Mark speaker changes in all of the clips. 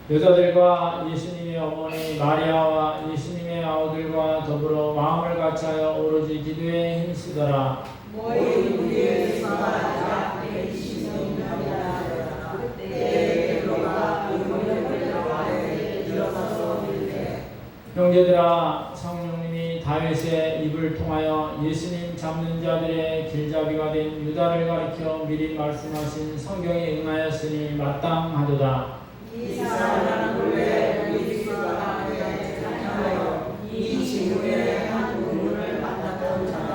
Speaker 1: 여자들과 예수님의 어머니 마리아와 예수님의 아우들과 더불어 마음을 같이하여 오로지 기도에 힘쓰더라.
Speaker 2: 모인 우리의 수가 약 120명이라. 그때 베드로가 의문을 아래 일어서서 이르되
Speaker 1: 형제들아, 성령님이 다윗의 입을 통하여 예수님 잡는 자들의 길잡이가 된 유다를 가리켜 미리 말씀하신 성경에 응하였으니 마땅하도다.
Speaker 2: 이 사람은 본래 우리 수가 함께 참여하여 이 지문의 한 부분을 맡았던 자다.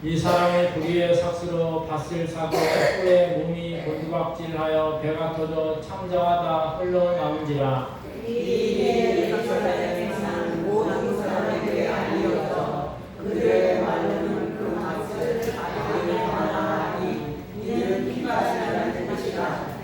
Speaker 1: 이 사람의 불의의 삭스로 밭을 사고 후에 몸이 곤두박질하여 배가 터져 창자가 흘러나온지라.
Speaker 2: 이 일에 이스라엘 생산 모든 사람에게 알리어져 그들의 말로는 그 밭을 아뢰하나 하니 이는 피가 지나는 것이라.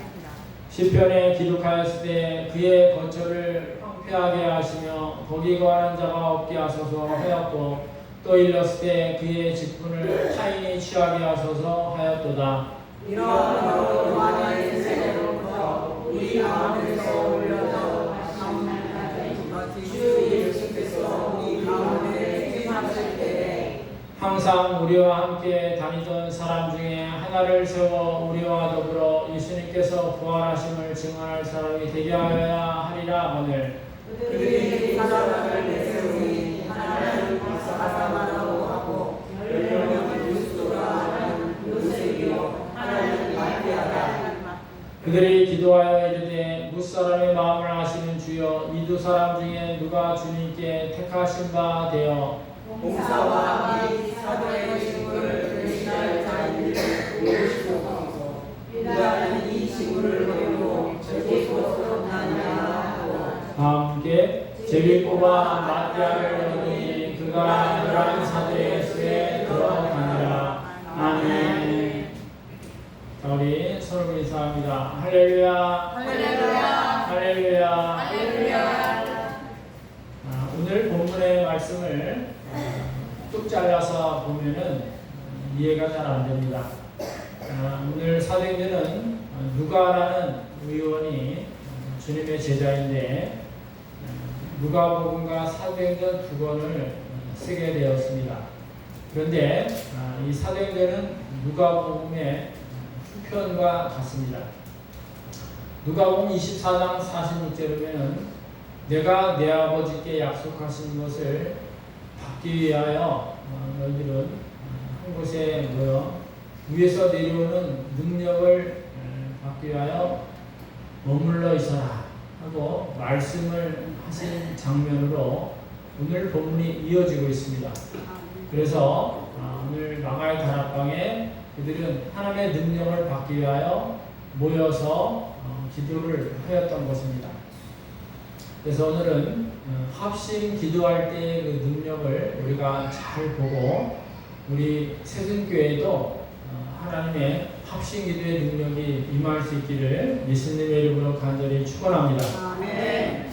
Speaker 1: 시편에 기록하였을 때 그의 거처를 황폐하게 하시며 거기 거하는 자가 없게 하소서 하였고, 또 일렀을 때 그의 직분을 타인이 취하게 하소서 하였도다.
Speaker 2: 이러므로 요한의 세례로부터 우리 가운데서 올려져 주 예수께서 우리 가운데 행하실 때에
Speaker 1: 항상 우리와 함께 다니던 사람 중에 하나를 세워 우리와 더불어 예수님께서 부활하심을 증언할 사람이 되게 하여야 하리라. 오늘
Speaker 2: 그들이 그 사람을 내세우니 하나는 바사바라고 하고 10명은 유스도라 하는 요셉이요 하나는 마리아라.
Speaker 1: 그들이 기도하여 이르되 무사람의 마음을 아시는 주여, 이 두 사람 중에 누가 주님께 택하신 바 되어
Speaker 2: 봉사와 이 사도의 직분을 대신할 자인지를 보여주소서. 유다는 이 직분을 버리고 저곳으로 나냐 하고
Speaker 1: 함께 제비 뽑아 마띠아를 얻으니 그가 11사도의 수에 들어가니라. 아멘. 자, 우리 서로 인사합니다. 할렐루야.
Speaker 2: 할렐루야.
Speaker 1: 할렐루야.
Speaker 2: 할렐루야.
Speaker 1: 오늘 본문의 말씀을 뚝 잘라서 보면은 이해가 잘 안 됩니다. 오늘 사도행전은 누가라는 의원이 주님의 제자인데 누가복음과 사도행전 두 권을 쓰게 되었습니다. 그런데 이 사도행전은 누가복음의 후편과 같습니다. 누가복음 24장 46절에 내가 내 아버지께 약속하신 것을 받기 위하여 너희들은 한 곳에 모여 위에서 내려오는 능력을 받기 위하여 머물러 있어라 하고 말씀을 하신 장면으로 오늘 본문이 이어지고 있습니다. 그래서 오늘 마가의 다락방에 그들은 하나님의 능력을 받기 위하여 모여서 기도를 하였던 것입니다. 그래서 오늘은 합심 기도할 때의 그 능력을 우리가 잘 보고 우리 세순교회도 하나님의 합심 기도의 능력이 임할 수 있기를 예수님의 이름으로 간절히 축원합니다.
Speaker 2: 아멘.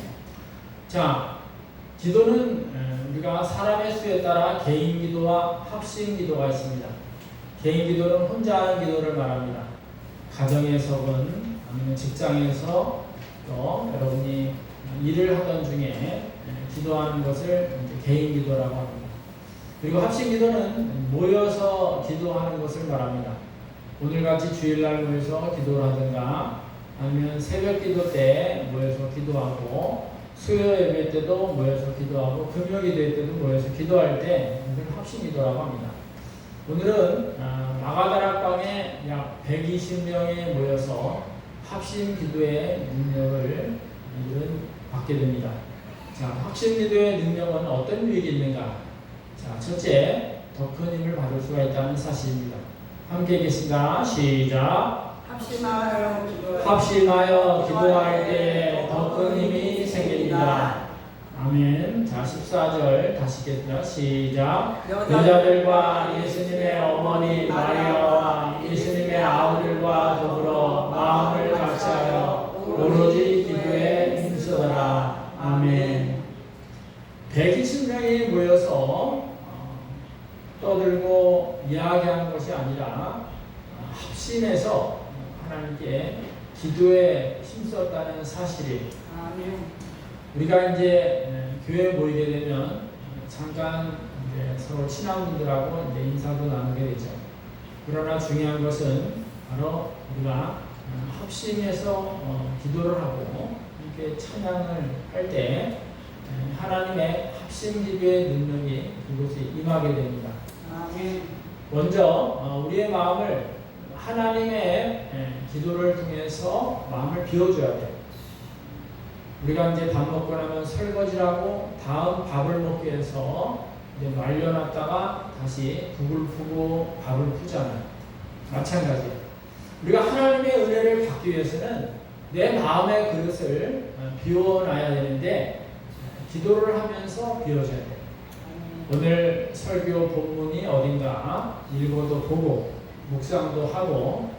Speaker 1: 자, 기도는 우리가 사람의 수에 따라 개인 기도와 합심 기도가 있습니다. 개인 기도는 혼자 하는 기도를 말합니다. 가정에서건 아니면 직장에서 또 여러분이 일을 하던 중에 기도하는 것을 개인 기도라고 합니다. 그리고 합심 기도는 모여서 기도하는 것을 말합니다. 오늘같이 주일날 모여서 기도를 하든가 아니면 새벽 기도 때 모여서 기도하고 수요 예배 때도 모여서 기도하고 금요 기도회 때도 모여서 기도할 때 이걸 합심 기도라고 합니다. 오늘은 마가다락방에 약 120명이 모여서 합심 기도의 능력을 받게 됩니다. 자, 합심 기도의 능력은 어떤 유익이 있는가? 자, 첫째, 더 큰 힘을 받을 수가 있다는 사실입니다. 함께 계신가? 시작. 합심하여 기도할 때 더 큰 힘이 생깁니다. 아멘. 자, 14절 다시 읽겠습니다. 시작. 여자들과 예수님의 어머니 마리아와 예수님의 아우들과 더불어 마음을 같이하여 오로지 기도에 힘쓰더라. 아멘. 120명이 모여서 떠들고 이야기하는 것이 아니라 합심해서 하나님께 기도에 힘썼다는 사실이
Speaker 2: 아멘.
Speaker 1: 우리가 이제 교회에 모이게 되면 잠깐 이제 서로 친한 분들하고 이제 인사도 나누게 되죠. 그러나 중요한 것은 바로 우리가 합심해서 기도를 하고 이렇게 찬양을 할 때 하나님의 합심 기도의 능력이 그곳에 임하게 됩니다.
Speaker 2: 아멘.
Speaker 1: 먼저 우리의 마음을 하나님의 기도를 통해서 마음을 비워줘야 돼요. 우리가 이제 밥 먹고 나면 설거지하고 다음 밥을 먹기 위해서 이제 말려놨다가 다시 국을 푸고 밥을 푸잖아요. 마찬가지예요. 우리가 하나님의 은혜를 받기 위해서는 내 마음의 그릇을 비워놔야 되는데 기도를 하면서 비워줘야 돼요. 오늘 설교 본문이 어딘가 읽어도 보고 묵상도 하고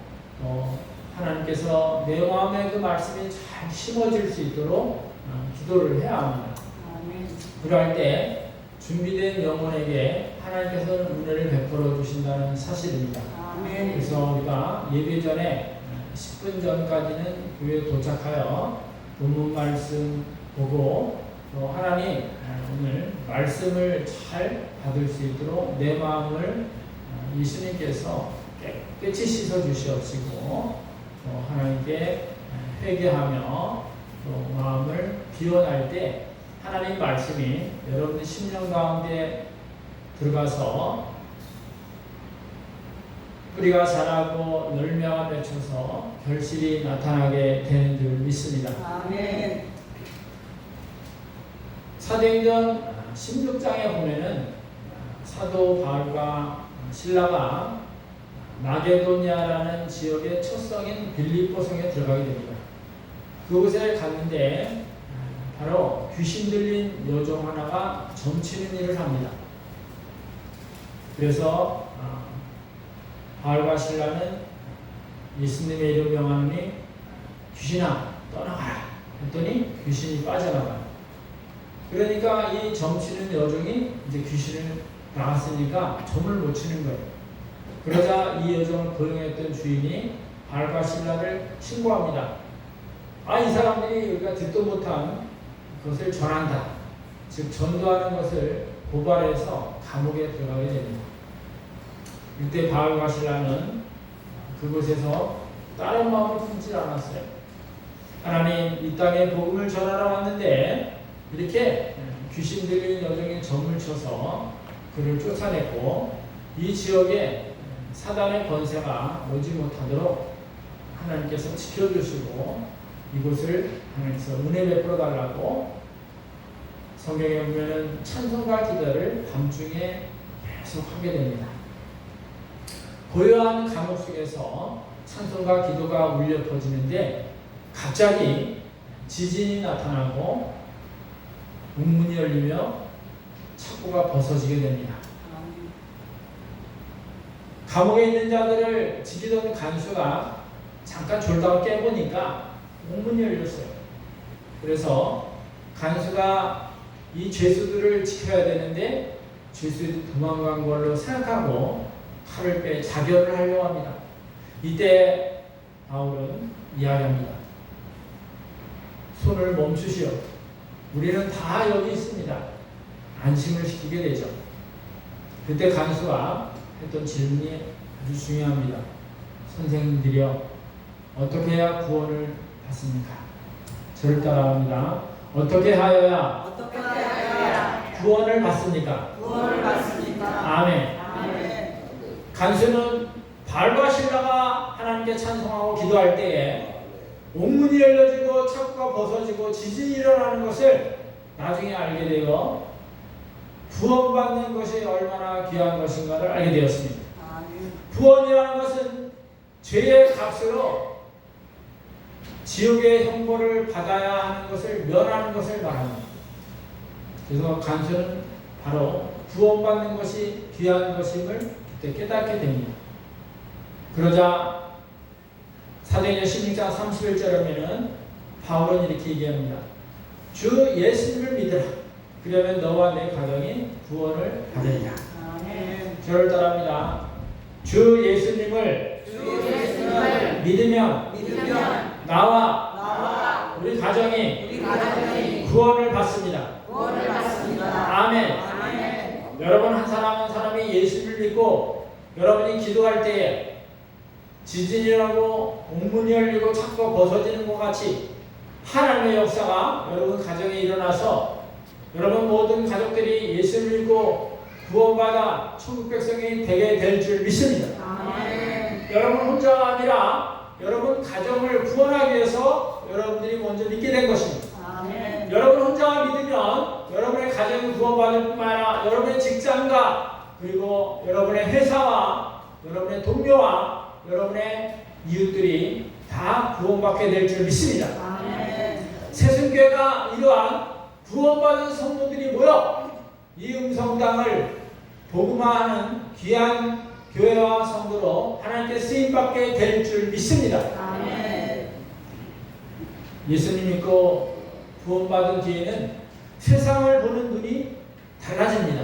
Speaker 1: 하나님께서 내 마음에 그 말씀이 잘 심어질 수 있도록 기도를 해야 합니다.
Speaker 2: 아멘.
Speaker 1: 그럴 때 준비된 영혼에게 하나님께서는 은혜를 베풀어 주신다는 사실입니다.
Speaker 2: 아멘.
Speaker 1: 그래서 우리가 예배 전에 10분 전까지는 교회에 도착하여 본문 말씀 보고 또 하나님 오늘 말씀을 잘 받을 수 있도록 내 마음을 예수님께서 깨끗이 씻어 주시옵시고 또 하나님께 회개하며 또 마음을 비워낼 때 하나님 말씀이 여러분의 심령 가운데 들어가서 뿌리가 자라고 열매가 맺혀서 결실이 나타나게 되는 줄 믿습니다.
Speaker 2: 아멘.
Speaker 1: 사도행전 16장에 보면은 사도 바울과 실라가 마게도니아라는 지역의 첫 성인 빌립보 성에 들어가게 됩니다. 그곳에 갔는데 바로 귀신 들린 여종 하나가 점치는 일을 합니다. 그래서 바울과 실라는 예수님의 이름 명하노니 귀신아 떠나가라 했더니 귀신이 빠져나가요. 그러니까 이 점치는 여종이 이제 귀신을 나갔으니까 점을 못 치는 거예요. 그러자 이 여종을 고용했던 주인이 바울과 실라를 신고합니다. 이 사람들이 우리가 듣도 못한 것을 전한다. 즉 전도하는 것을 고발해서 감옥에 들어가게 됩니다. 이때 바울과 실라는 그곳에서 다른 마음을 품지 않았어요. 하나님 이 땅에 복음을 전하러 왔는데 이렇게 귀신 들린 여종이 점을 쳐서 그를 쫓아냈고 이 지역에 사단의 권세가 오지 못하도록 하나님께서 지켜주시고 이곳을 하나님께서 은혜 베풀어 달라고 성경에 보면 찬송과 기도를 밤중에 계속 하게 됩니다. 고요한 감옥 속에서 찬송과 기도가 울려 퍼지는데 갑자기 지진이 나타나고 문문이 열리며 창고가 벗어지게 됩니다. 감옥에 있는 자들을 지키던 간수가 잠깐 졸다가 깨보니까 문문이 열렸어요. 그래서 간수가 이 죄수들을 지켜야 되는데 죄수들이 도망간 걸로 생각하고 칼을 빼 자결을 하려고 합니다. 이때 바울은 이야기합니다. 손을 멈추시오. 우리는 다 여기 있습니다. 안심을 시키게 되죠. 그때 간수가 했던 질문이 아주 중요합니다. 선생님들이여 어떻게 해야 구원을 받습니까? 저를 따라합니다. 어떻게 하여야 구원을 받습니까?
Speaker 2: 구원을 받습니까?
Speaker 1: 아멘.
Speaker 2: 아멘.
Speaker 1: 간수는 바울과 실라가 하나님께 찬송하고 기도할 때에 옥문이 열려지고 창고가 벗어지고 지진이 일어나는 것을 나중에 알게 되어 구원받는 것이 얼마나 귀한 것인가를 알게 되었습니다.
Speaker 2: 아멘.
Speaker 1: 구원이라는 것은 죄의 값으로 지옥의 형벌을 받아야 하는 것을 면하는 것을 말합니다. 그래서 간수는 바로 구원받는 것이 귀한 것임을 그때 깨닫게 됩니다. 그러자 사도행전 16장 31절에 보면 바울은 이렇게 얘기합니다. 주 예수님을 믿으라. 그러면 너와 내 가정이 구원을 받으리라.
Speaker 2: 아멘.
Speaker 1: 저를 따라합니다. 주 예수님을
Speaker 2: 주 예수님을
Speaker 1: 믿으면
Speaker 2: 믿으면
Speaker 1: 나와 우리 가정이 구원을 받습니다. 아멘. 여러분 한 사람 한 사람이 예수를 믿고 여러분이 기도할 때에 지진이 나고 옥문이 열리고 자꾸 벗어지는 것 같이 하나님의 역사가 여러분 가정에 일어나서 여러분 모든 가족들이 예수를 믿고 구원받아 천국 백성이 되게 될 줄 믿습니다. 여러분 혼자가 아니라 여러분 가정을 구원하기 위해서 여러분들이 먼저 믿게 된 것입니다. 여러분 혼자가 믿으면 여러분의 가정이 구원받을 뿐만 아니라 여러분의 직장과 그리고 여러분의 회사와 여러분의 동료와 여러분의 이웃들이 다 구원받게 될 줄 믿습니다. 새순교회가 이러한 구원받은 성도들이 모여 이 음성당을 복음화하는 귀한 교회와 성도로 하나님께 쓰임받게 될 줄 믿습니다. 예수님 믿고 구원받은 뒤에는 세상을 보는 눈이 달라집니다.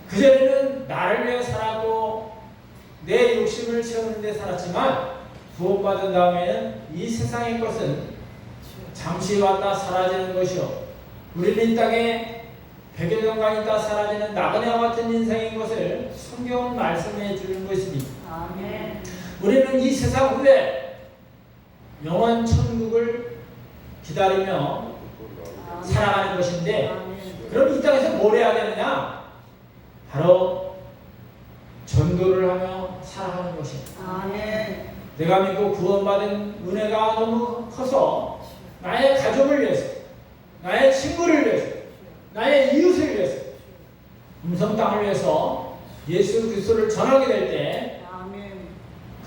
Speaker 1: 그전에는 나를 위해 살았고 내 욕심을 채우는 데 살았지만 구원받은 다음에는 이 세상의 것은 잠시 왔다 사라지는 것이요 우리는 이 땅에 100여 년간 있다 사라지는 나그네와 같은 인생인 것을 성경은 말씀해 주는 것입니다. 우리는 이 세상 후에 영원 천국을 기다리며 살아가는 것인데 그럼 이 땅에서 뭘 해야 되느냐? 바로 전도를 하며 살아가는 것입니다. 내가 믿고 구원받은 은혜가 너무 커서 나의 가족을 위해서 나의 친구를 위해서 나의 이웃을 위해서 음성땅을 위해서 예수 그리스도를 전하게 될 때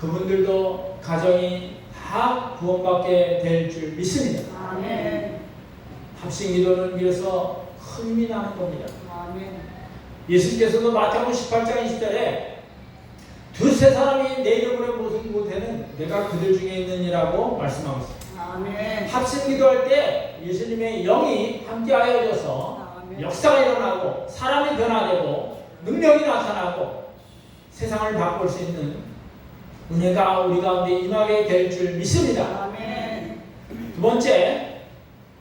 Speaker 1: 그분들도 가정이 다 구원받게 될 줄 믿습니다. 합심기도는 이래서 큰 힘이 나는 겁니다. 예수께서도 마태복음 18장 20절에 두세 사람이 내 이름으로 모든 곳에는 내가 그들 중에 있느니라고 말씀하고 있습니다. 합심기도할 때 예수님의 영이 함께하여져서 역사가 일어나고 사람이 변화되고 능력이 나타나고 세상을 바꿀 수 있는 은혜가 우리 가운데 임하게 될 줄 믿습니다. 두 번째,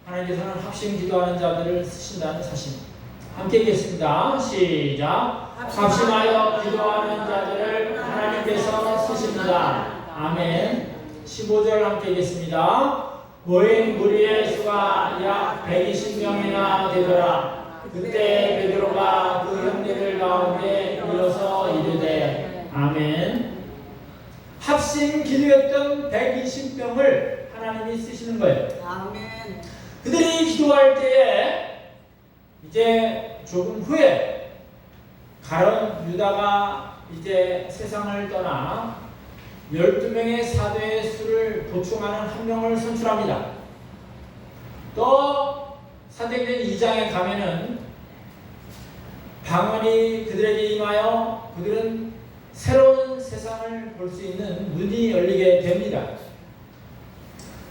Speaker 1: 하나님께서는 합심 기도하는 자들을 쓰신다는 사실입니다. 함께 읽겠습니다. 시작. 합심하여 기도하는 자들을 하나님께서 쓰십니다. 아멘. 15절 함께 읽겠습니다. 모인 무리의 수가 약 120명이나 되더라. 그때 베드로가 그 형제들 가운데 일어서 이르되 아멘. 합심 기도했던 120명을 하나님이 쓰시는 거예요. 그들이 기도할 때에 이제 조금 후에 가룟 유다가 이제 세상을 떠나 12명의 사도의 수를 보충하는 한 명을 선출합니다. 또 사도행전 2장에 가면은 방언이 그들에게 임하여 그들은 새로운 세상을 볼 수 있는 눈이 열리게 됩니다.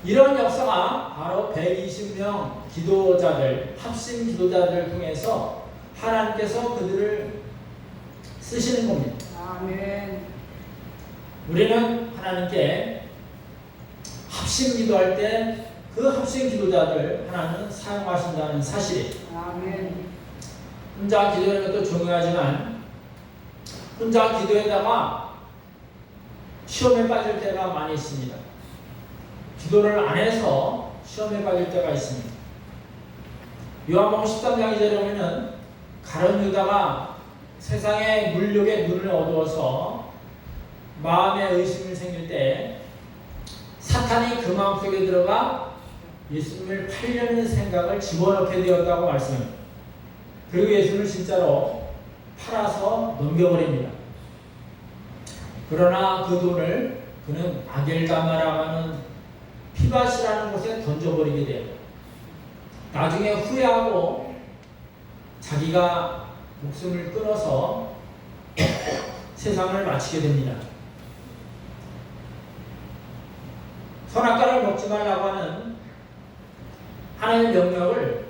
Speaker 1: 이런 역사가 바로 120명 기도자들, 합심 기도자들을 통해서 하나님께서 그들을 쓰시는 겁니다. 우리는 하나님께 합심 기도할 때 그 합심 기도자들 하나님은 사용하신다는 사실이에요. 혼자 기도하는 것도 중요하지만 혼자 기도에다가 시험에 빠질 때가 많이 있습니다. 기도를 안 해서 시험에 빠질 때가 있습니다. 요한복음 13장 2절에 보면은 가룟 유다가 세상의 물욕에 눈을 어두워서 마음에 의심이 생길 때 사탄이 그 마음속에 들어가 예수님을 팔려는 생각을 집어넣게 되었다고 말씀합니다. 그리고 예수님을 진짜로 팔아서 넘겨버립니다. 그러나 그 돈을 그는 아겔다마라고 하는 피밭이라는 곳에 던져버리게 돼요. 나중에 후회하고 자기가 목숨을 끊어서 세상을 마치게 됩니다. 선악과를 먹지 말라고 하는 하나님의 명령을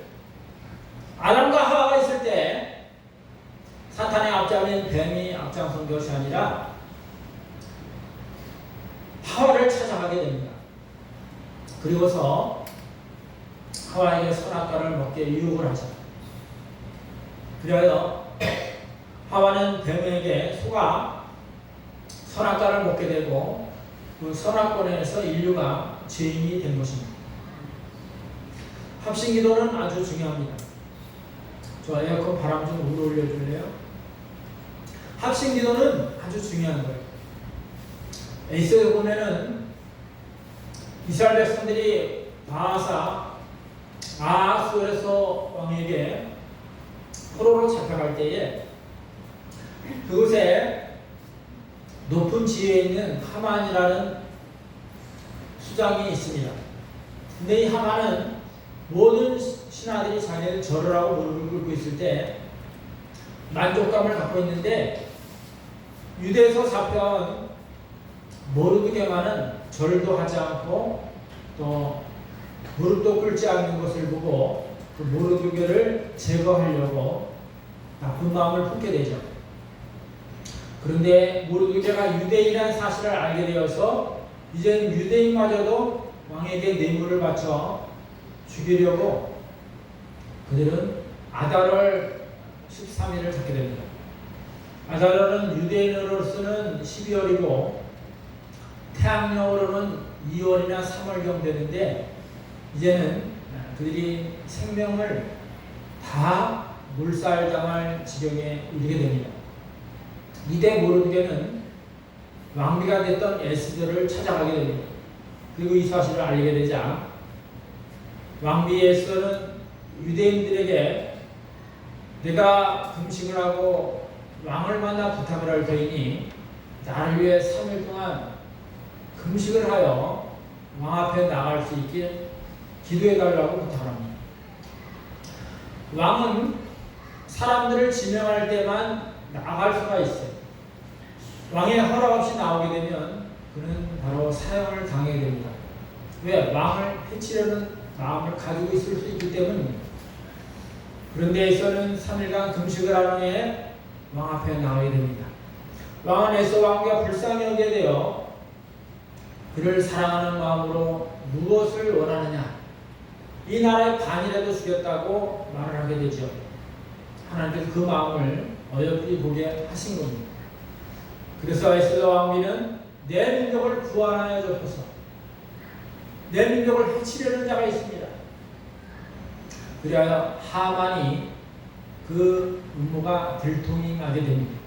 Speaker 1: 아담과 하와가 있을 때 사탄의 앞잡이인 뱀이 앞장선 것이 아니라 하와를 찾아가게 됩니다. 그리고서 하와에게 선악과를 먹게 유혹을 하죠. 그리하여 하와는 뱀에게 속아 선악과를 먹게 되고 그 선악권에서 인류가 죄인이 된 것입니다. 합심기도는 아주 중요합니다. 저 에어컨 바람 좀 위로 올려줄래요? 합심기도는 아주 중요한 거예요. 에스더에 보면은 이스라엘 백성들이 바하사 아하스웨르서 왕에게 포로로 잡혀갈 때에 그곳에 높은 지위에 있는 하만이라는 수장이 있습니다. 근데 이 하만은 모든 신하들이 자기를 절을 하고 무릎을 꿇고 있을 때 만족감을 갖고 있는데 유대에서 잡혀온 모르드게만은 절도 하지 않고 또 무릎도 꿇지 않는 것을 보고 그 모르드게를 제거하려고 나쁜 마음을 품게 되죠. 그런데 모르드게가 유대인이라는 사실을 알게 되어서 이제는 유대인마저도 왕에게 뇌물을 바쳐 죽이려고 그들은 아달월 13일을 잡게 됩니다. 아달월은 유대인으로서는 12월이고 태양력으로는 2월이나 3월경 되는데 이제는 그들이 생명을 다 몰살당할 지경에 이르게 됩니다. 이때 모르드게는 왕비가 됐던 에스더를 찾아가게 됩니다. 그리고 이 사실을 알게 되자 왕비 에스더는 유대인들에게 내가 금식을 하고 왕을 만나 부탁을 할 터이니 나를 위해 3일 동안 금식을 하여 왕 앞에 나갈 수 있게 기도해 달라고 부탁합니다. 왕은 사람들을 지명할 때만 나갈 수가 있어요. 왕의 허락 없이 나오게 되면 그는 바로 사형을 당하게 됩니다. 왜? 왕을 해치려는 마음을 가지고 있을 수 있기 때문입니다. 그런데 에서는 3일간 금식을 한 후에 왕 앞에 나오게 됩니다. 왕은 에서 왕과 불쌍히 여기게 되어 그를 사랑하는 마음으로 무엇을 원하느냐? 이 나라의 반이라도 주겠다고 말을 하게 되죠. 하나님께서 그 마음을 어여삐 보게 하신 겁니다. 그래서 에스더 왕비는 내 민족을 구원하여 줬소서. 내 민족을 해치려는 자가 있습니다. 그리하여 하만이 그 음모가 들통이 나게 됩니다.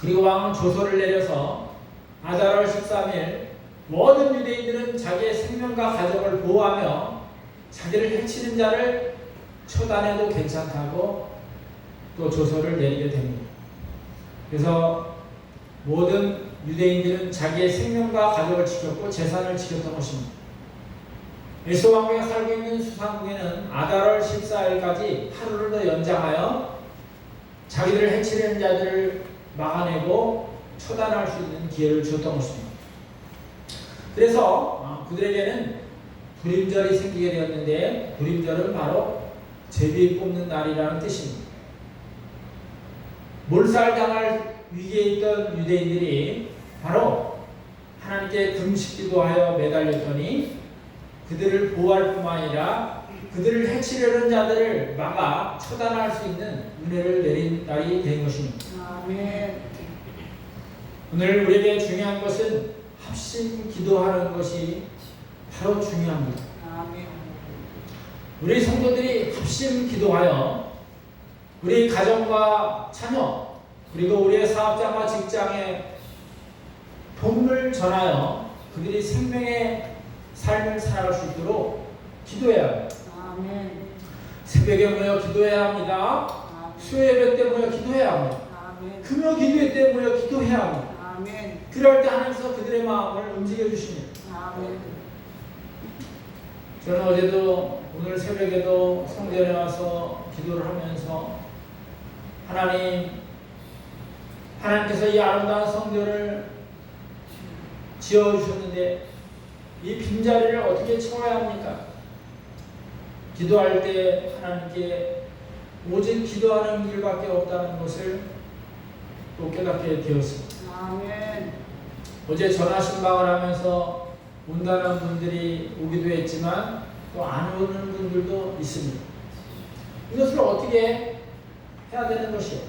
Speaker 1: 그리고 왕은 조서를 내려서 아달월 13일 모든 유대인들은 자기의 생명과 가족을 보호하며 자기를 해치는 자를 처단해도 괜찮다고 또 조서를 내리게 됩니다. 그래서 모든 유대인들은 자기의 생명과 가족을 지켰고 재산을 지켰던 것입니다. 에스더 왕비가 살고 있는 수상국에는 아달월 14일까지 하루를 더 연장하여 자기를 해치려는 자들을 막아내고 처단할 수 있는 기회를 줬던 것입니다. 그래서 그들에게는 불임절이 생기게 되었는데 불임절은 바로 제비 뽑는 날이라는 뜻입니다. 몰살당할 위기에 있던 유대인들이 바로 하나님께 금식기도하여 매달렸더니 그들을 보호할 뿐만 아니라 그들을 해치려는 자들을 막아 처단할 수 있는 은혜를 내린 날이 된 것입니다.
Speaker 2: 아멘.
Speaker 1: 오늘 우리에게 중요한 것은 합심 기도하는 것이 바로 중요합니다.
Speaker 2: 아멘.
Speaker 1: 우리 성도들이 합심 기도하여 우리 가정과 자녀 그리고 우리의 사업장과 직장에 복음을 전하여 그들이 생명의 삶을 살아갈 수 있도록 기도해야 합니다.
Speaker 2: 아멘.
Speaker 1: 새벽에 모여 기도해야 합니다. 수요예배 때 모여 기도해야 합니다.
Speaker 2: 아멘.
Speaker 1: 금요 기도회 때 모여 기도해야 합니다.
Speaker 2: 아멘.
Speaker 1: 그럴 때 하나님께서 그들의 마음을 움직여 주십니다.
Speaker 2: 아멘.
Speaker 1: 저는 어제도 오늘 새벽에도 성전에 와서 기도를 하면서 하나님께서 이 아름다운 성전을 지어주셨는데 이 빈자리를 어떻게 채워야 합니까? 기도할 때 하나님께 오직 기도하는 길밖에 없다는 것을 또 깨닫게 되었습니다.
Speaker 2: 아멘.
Speaker 1: 어제 전화 신방을 하면서 온다는 분들이 오기도 했지만 또 안 오는 분들도 있습니다. 이것을 어떻게 해야 되는 것이요?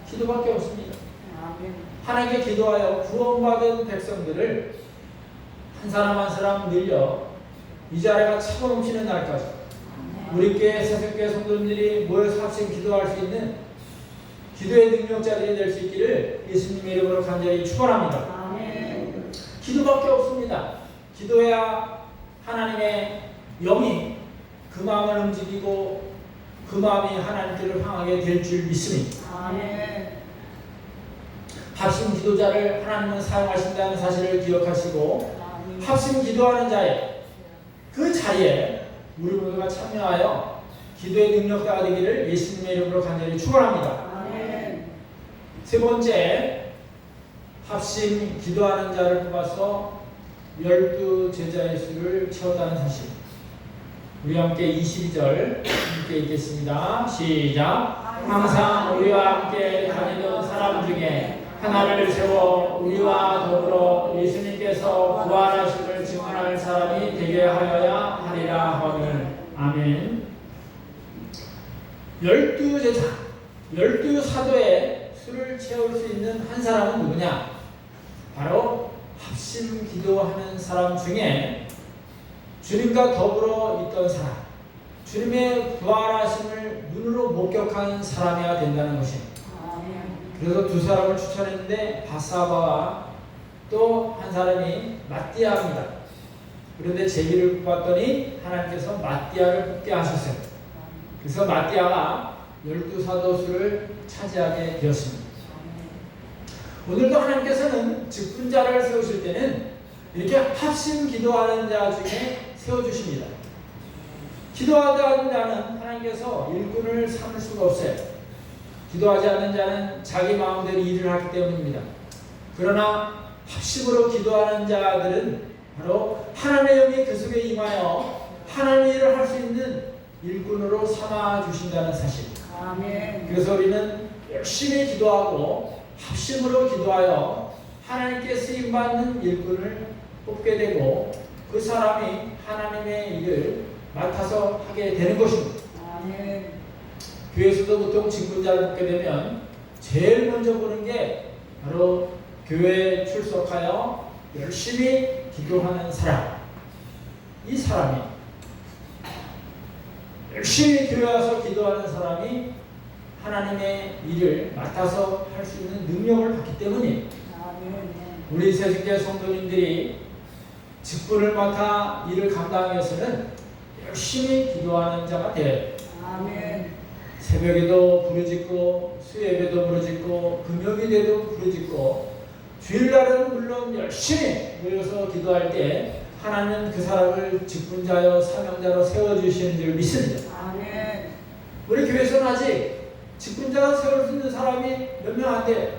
Speaker 1: 기도밖에 없습니다. 하나님께 기도하여 구원받은 백성들을 한 사람 한 사람 늘려 이 자리가 차고 넘치는 날까지 우리 교회 새벽교회 성도님들이 모여서 합심 기도할 수 있는 기도의 능력자들이 될 수 있기를 예수님의 이름으로 간절히 축원합니다. 기도밖에 없습니다. 기도해야 하나님의 영이 그 마음을 움직이고 그 마음이 하나님께로 향하게 될 줄 믿습니다. 합심 기도자를 하나님은 사용하신다는 사실을 기억하시고 합심 기도하는 자의 그 자리에 우리 모두가 참여하여 기도의 능력자가 되기를 예수님의 이름으로 간절히 축원합니다. 세 번째, 합심 기도하는 자를 뽑아서 12 제자의 수를 채웠다는 사실. 우리 함께 22절 함께 읽겠습니다. 시작. 항상 우리와 함께 다니던 사람 중에 하나를 세워 우리와 더불어 예수님께서 부활하심을 증언할 사람이 되게 하여야 하리라 하거늘. 아멘. 12 제자, 12 사도의 수를 채울 수 있는 한 사람은 누구냐? 바로 합심 기도하는 사람 중에 주님과 더불어 있던 사람, 주님의 부활하심을 눈으로 목격한 사람이어야 된다는 것입니다. 그래서 두 사람을 추천했는데 바사바와 또 한 사람이 마띠아입니다. 그런데 제비를 뽑았더니 하나님께서 마띠아를 뽑게 하셨어요. 그래서 마띠아가 12 사도수를 차지하게 되었습니다. 오늘도 하나님께서는 직분자를 세우실 때는 이렇게 합심 기도하는 자 중에 세워주십니다. 기도하지 않는 자는 하나님께서 일꾼을 삼을 수가 없어요. 기도하지 않는 자는 자기 마음대로 일을 하기 때문입니다. 그러나 합심으로 기도하는 자들은 바로 하나님의 영이 그 속에 임하여 하나님의 일을 할 수 있는 일꾼으로 삼아 주신다는 사실. 그래서 우리는 열심히 기도하고 합심으로 기도하여 하나님께 쓰임받는 일꾼을 뽑게 되고 그 사람이 하나님의 일을 맡아서 하게 되는 것입니다. 교회에서도 보통 직분자를 뽑게 되면 제일 먼저 보는 게 바로 교회에 출석하여 열심히 기도하는 사람. 이 사람이 열심히 교회 와서 기도하는 사람이 하나님의 일을 맡아서 할 수 있는 능력을 받기 때문이에요. 우리 새벽교회 성도님들이 직분을 맡아 일을 감당하기 위해서는 열심히 기도하는 자가 돼요. 새벽에도 부르짖고 수요예배도 부르짖고 금요일에도 부르짖고 주일날은 물론 열심히 모여서 기도할 때 하나님은 그 사람을 직분자여 사명자로 세워주시는 줄 믿습니다. 우리 교회에서는 아직 직분자가 세울 수 있는 사람이 몇 명 안 돼요.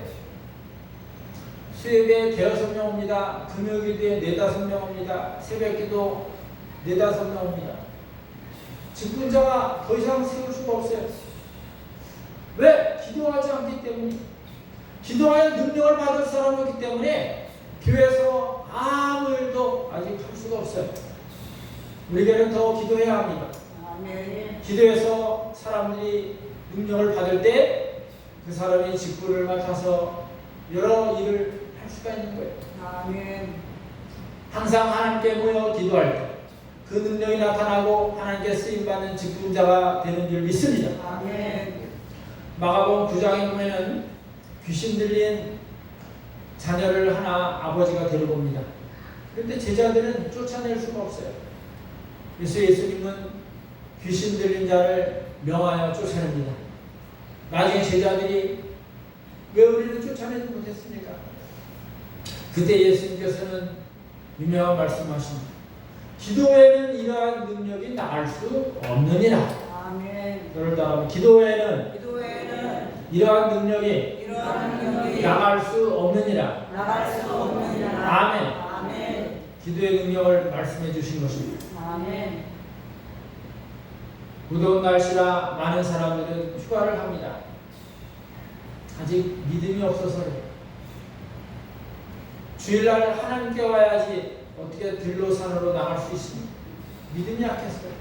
Speaker 1: 수요예배 5-6명 옵니다. 금요일에 4-5명 옵니다. 새벽기도 4-5명 옵니다. 직분자가 더 이상 세울 수가 없어요. 왜? 기도하지 않기 때문에. 기도하여 능력을 받을 사람이 없기 때문에 교회에서 아무 일도 아직 할 수가 없어요. 우리 교회는 더 기도해야 합니다. 기도해서 사람들이 능력을 받을 때 그 사람이 직분을 맡아서 여러 일을 할 수가 있는 거예요. 항상 하나님께 모여 기도할 때 그 능력이 나타나고 하나님께 쓰임받는 직분자가 되는 줄 믿습니다. 마가복음 9장에 보면은 귀신 들린 자녀를 하나 아버지가 데려옵니다. 그런데 제자들은 쫓아낼 수가 없어요. 그래서 예수님은 귀신 들린 자를 명하여 쫓아냅니다. 나중에 제자들이 왜 우리는 쫓아내지 못했습니까? 그때 예수님께서는 유명한 말씀하십니다. 기도 외에는 이러한 능력이 나을 수 없느니라. 저를 따라하면 기도 외에는 이러한 능력이 나갈 수 없느니라. 아멘. 기도의 능력을 말씀해 주신 것입니다. 무더운 날씨라 많은 사람들은 휴가를 합니다. 아직 믿음이 없어서 그래요. 주일날 하나님께 와야지 어떻게 들로 산으로 나갈 수 있습니까? 믿음이 약했어요.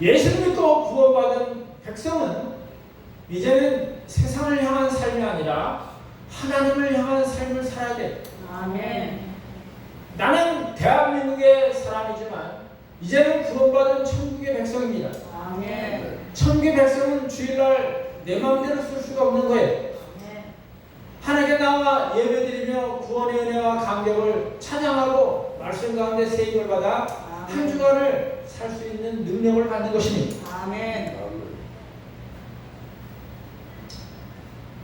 Speaker 1: 예수를 믿고 구원받은 백성은 이제는 세상을 향한 삶이 아니라 하나님을 향한 삶을 살아야 돼.
Speaker 2: 아멘.
Speaker 1: 나는 대한민국의 사람이지만 이제는 구원받은 천국의 백성입니다.
Speaker 2: 아멘.
Speaker 1: 천국의 백성은 주일날 내 마음대로 쓸 수가 없는 거예요. 하나님께 나와 예배드리며 구원의 은혜와 감격을 찬양하고 말씀 가운데 세임을 받아 한 주간을 살 수 있는 능력을 받는 것입니다.
Speaker 2: 아멘.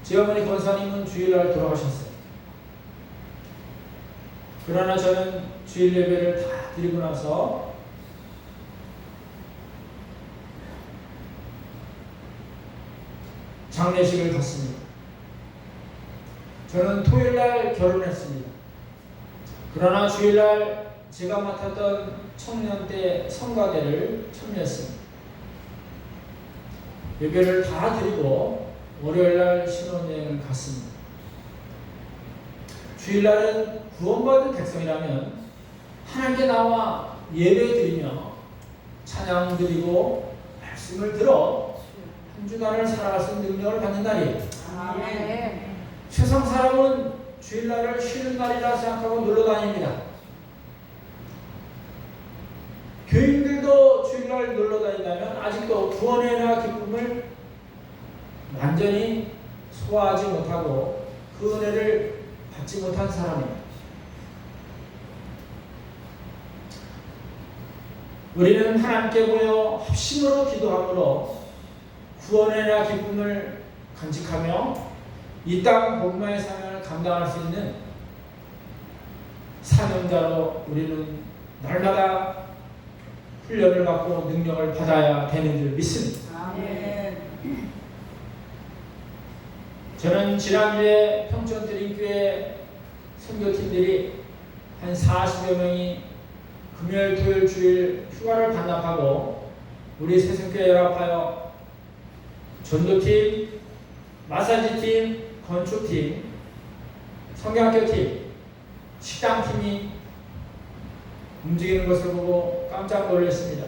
Speaker 1: 제 어머니 권사님은 주일날 돌아가셨어요. 그러나 저는 주일 예배를 다 드리고 나서 장례식을 갔습니다. 저는 토요일날 결혼했습니다. 그러나 주일날 제가 맡았던 청년 때 성가대를 참여했습니다. 예배를 다 드리고 월요일날 신혼여행을 갔습니다. 주일날은 구원받은 백성이라면 하나님께 나와 예배드리며 찬양 드리고 말씀을 들어 한 주간을 살아갈 수 있는 능력을 받는 날이에요.
Speaker 2: 아멘.
Speaker 1: 세상 사람은 주일날을 쉬는 날이라 생각하고 놀러 다닙니다. 교인들도 주일날 놀러 다닌다면 아직도 구원의 은혜와 기쁨을 완전히 소화하지 못하고 그 은혜를 받지 못한 사람입니다. 우리는 하나님께 모여 합심으로 기도함으로 구원의 은혜와 기쁨을 간직하며 이 땅 복음의 사명을 감당할 수 있는 사명자로 우리는 날마다 훈련을 받고 능력을 받아야 되는 줄 믿습니다.
Speaker 2: 아멘.
Speaker 1: 저는 지난주에 평촌드림교회 선교팀들이 한 40여 명이 금요일, 토요일, 주일 휴가를 반납하고 우리 새순교회 연합하여 전도팀, 마사지팀, 건축팀, 성경학교팀, 식당팀이 움직이는 것을 보고 깜짝 놀랐습니다.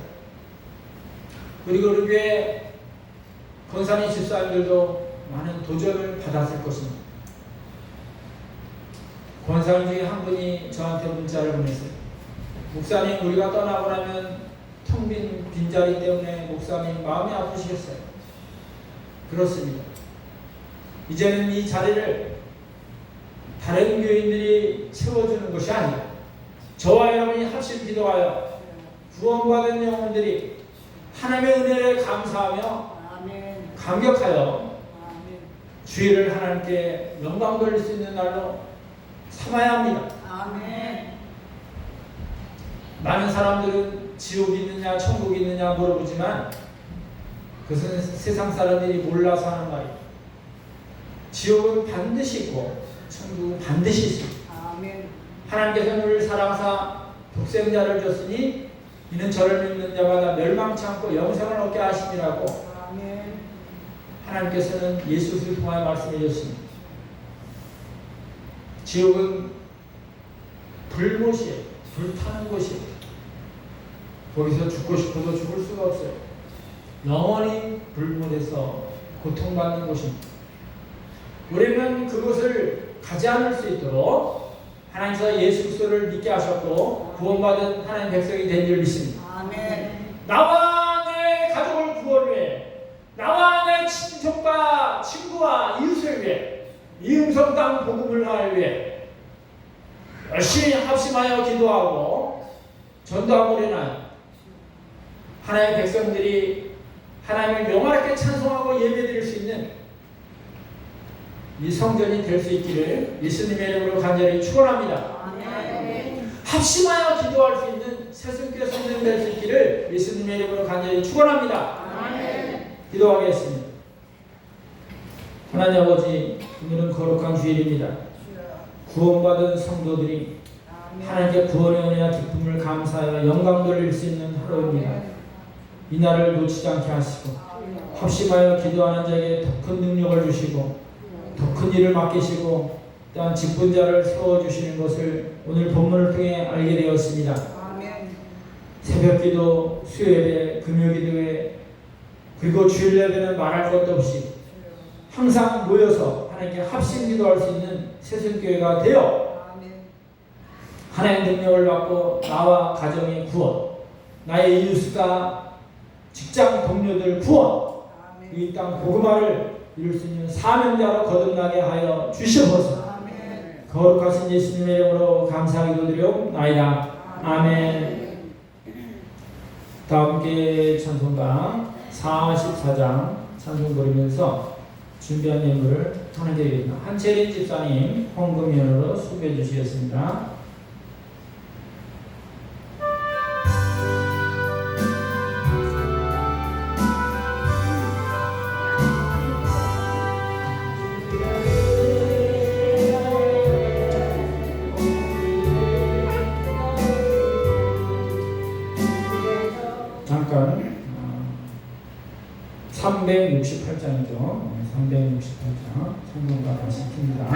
Speaker 1: 그리고 우리 교회 권사님 집사님들도 많은 도전을 받았을 것입니다. 권사님 중에 한 분이 저한테 문자를 보냈어요. 목사님, 우리가 떠나고 나면 텅 빈 빈자리 때문에 목사님 마음이 아프시겠어요? 그렇습니다. 이제는 이 자리를 다른 교인들이 채워주는 것이 아니라 저와 여러분이 합심 기도하여 구원받은 영혼들이 하나님의 은혜를 감사하며
Speaker 2: 아멘.
Speaker 1: 감격하여
Speaker 2: 아멘.
Speaker 1: 주일을 하나님께 영광 돌릴 수 있는 날로 삼아야 합니다.
Speaker 2: 아멘.
Speaker 1: 많은 사람들은 지옥이 있느냐 천국이 있느냐 물어보지만 그것은 세상 사람들이 몰라서 하는 말이에요. 지옥은 반드시 있고 천국은 반드시 있습니다.
Speaker 2: 아멘.
Speaker 1: 하나님께서 우리를 사랑하사 독생자를 줬으니 이는 저를 믿는 자마다 멸망치 않고 영생을 얻게 하심이라고
Speaker 2: 아멘.
Speaker 1: 하나님께서는 예수를 통하여 말씀해 주셨습니다. 지옥은 불못이에요. 불타는 곳이에요. 거기서 죽고 싶어도 죽을 수가 없어요. 영원히 불못에서 고통받는 곳입니다. 우리는 그곳을 가지 않을 수 있도록 하나님께서 예수 그리스도를 믿게 하셨고 구원받은 하나님 백성이 된 줄 믿습니다.
Speaker 2: 아멘.
Speaker 1: 나와 내 가족을 구원을 위해, 나와 내 친족과 친구와 이웃을 위해, 이 음성 땅 복음을 하기 위해 열심히 합심하여 기도하고 전도함으로 인하여 하나님의 백성들이 하나님을 명확하게 찬송하고 예배드릴 수 있는 이 성전이 될 수 있기를 예수님의 이름으로 간절히 축원합니다.
Speaker 2: 아멘.
Speaker 1: 합심하여 기도할 수 있는 새순교회 성전이 될 수 있기를 예수님의 이름으로 간절히 축원합니다.
Speaker 2: 아멘.
Speaker 1: 기도하겠습니다. 하나님 아버지, 오늘은 거룩한 주일입니다. 구원받은 성도들이 하나님께 구원의 은혜와 기쁨을 감사하여 영광 돌릴 수 있는 하루입니다. 이 날을 놓치지 않게 하시고 합심하여 기도하는 자에게 더 큰 능력을 주시고 더 큰 일을 맡기시고 또한 직분자를 세워주시는 것을 오늘 본문을 통해 알게 되었습니다.
Speaker 2: 아멘.
Speaker 1: 새벽기도, 수요예배, 금요기도에 그리고 주일 예배는 말할 것도 없이 항상 모여서 하나님께 합심기도할 수 있는 새순교회가 되어
Speaker 2: 아멘.
Speaker 1: 하나님의 능력을 받고 나와 가정의 구원, 나의 이웃과 직장 동료들 구원,
Speaker 2: 아멘.
Speaker 1: 이 땅 복음화를 이룰 수 있는 사명자로 거듭나게 하여 주시옵소서.
Speaker 2: 아멘.
Speaker 1: 거룩하신 예수님의 이름으로 감사하기도 드리옵나이다. 아멘. 다음 게 찬송가 44장 찬송 부르면서 준비한 예물을 하나님께 드립니다. 한채린 집사님 헌금위원으로 소개해 주시겠습니다. 잠깐 368장이죠. 368장 성경과 같이 킵니다.